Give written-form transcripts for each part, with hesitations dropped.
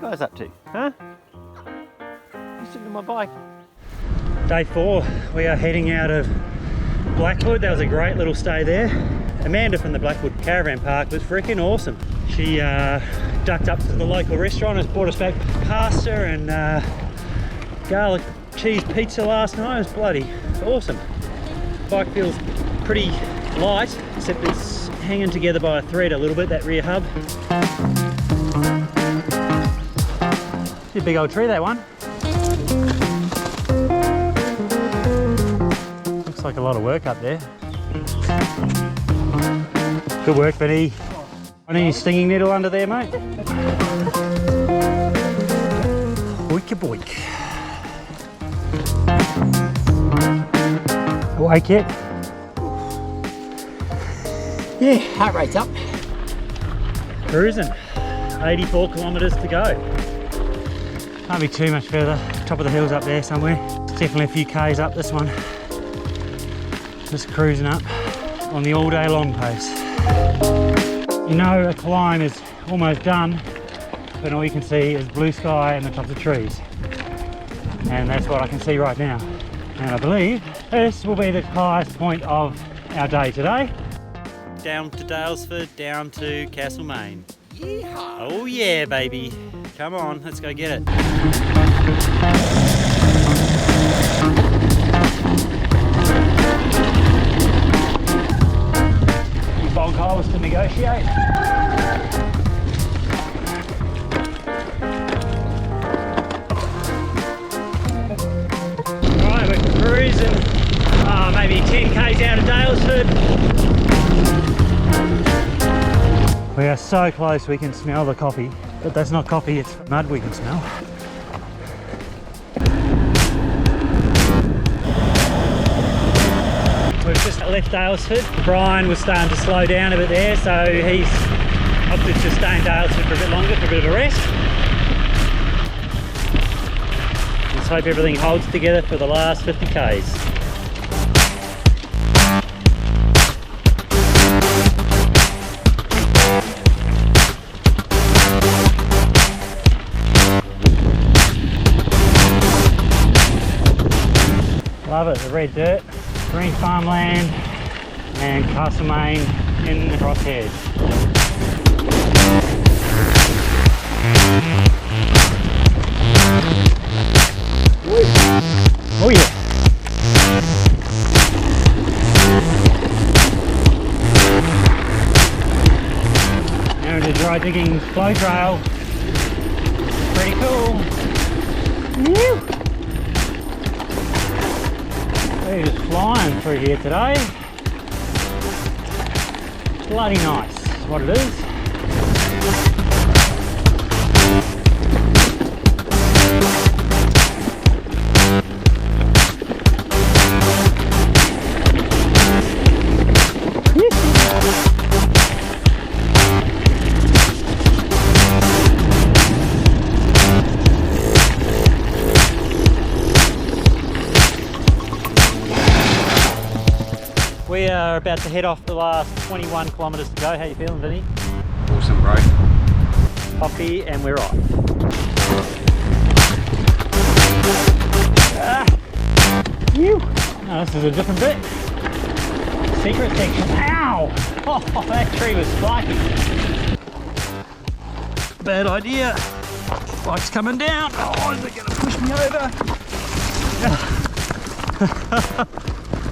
guys up to? Huh? You sitting on my bike? Day 4, we are heading out of Blackwood. That was a great little stay there. Amanda from the Blackwood Caravan Park was freaking awesome. She ducked up to the local restaurant and brought us back pasta and garlic cheese pizza last night. It was bloody awesome. Bike feels pretty light, except it's hanging together by a thread a little bit, that rear hub. It's a big old tree, that one. Looks like a lot of work up there. Good work, Benny. Any stinging needle under there, mate? Boink boink. Awake yet? Yeah, heart rate's up. Cruising. 84 kilometres to go. Can't be too much further. Top of the hills up there somewhere. It's definitely a few k's up this one. Just cruising up on the all day long pace. You know a climb is almost done, but all you can see is blue sky and the tops of trees. And that's what I can see right now. And I believe this will be the highest point of our day today. Down to Daylesford, down to Castlemaine. Yeehaw. Oh yeah, baby. Come on, let's go get it. Bog holes to negotiate. Right, we're cruising maybe 10 k's out of Daylesford. We are so close we can smell the coffee, but that's not coffee, it's mud we can smell. We've just left Daylesford. Brian was starting to slow down a bit there, so he's opted to stay in Daylesford for a bit longer, for a bit of a rest. Let's hope everything holds together for the last 50 k's. Love it, the red dirt, green farmland, and Castlemaine in the crosshairs. Oh yeah! Now into dry digging flow trail. Pretty cool. Woo. We're just flying through here today. Bloody nice is what it is. We are about to head off the last 21 kilometres to go. How you feeling, Vinny? Awesome, bro. Coffee and we're off. Oh, this is a different bit. Secret section. Ow! Oh, that tree was spiky. Bad idea. Bike's coming down. Oh, is it going to push me over?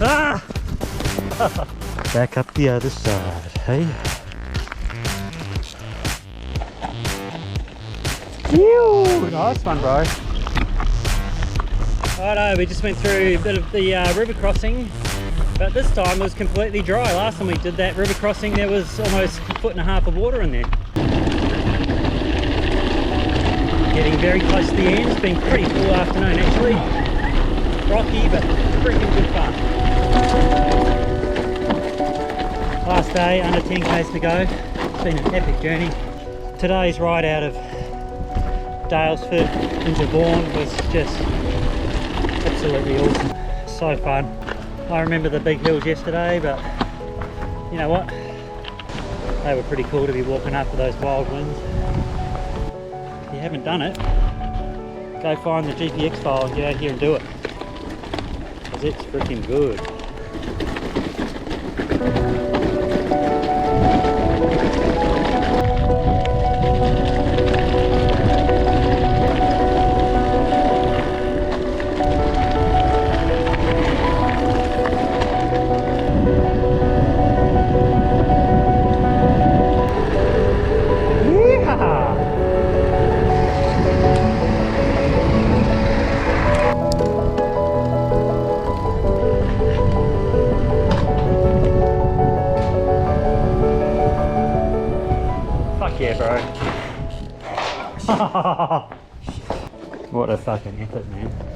Ah! Back up the other side, hey? Phew! Nice one, bro. Righto, we just went through a bit of the river crossing, but this time it was completely dry. Last time we did that river crossing, there was almost a foot and a half of water in there. Getting very close to the end. It's been a pretty cool afternoon, actually. Rocky, but freaking good fun. Last day, under 10 k's to go. It's been an epic journey. Today's ride out of Daylesford into Vaughan was just absolutely awesome. So fun. I remember the big hills yesterday, but you know what? They were pretty cool to be walking after those wild winds. You haven't done it, go find the GPX file and get out here and do it. Because it's freaking good. Yeah, bro. What a fucking effort, man.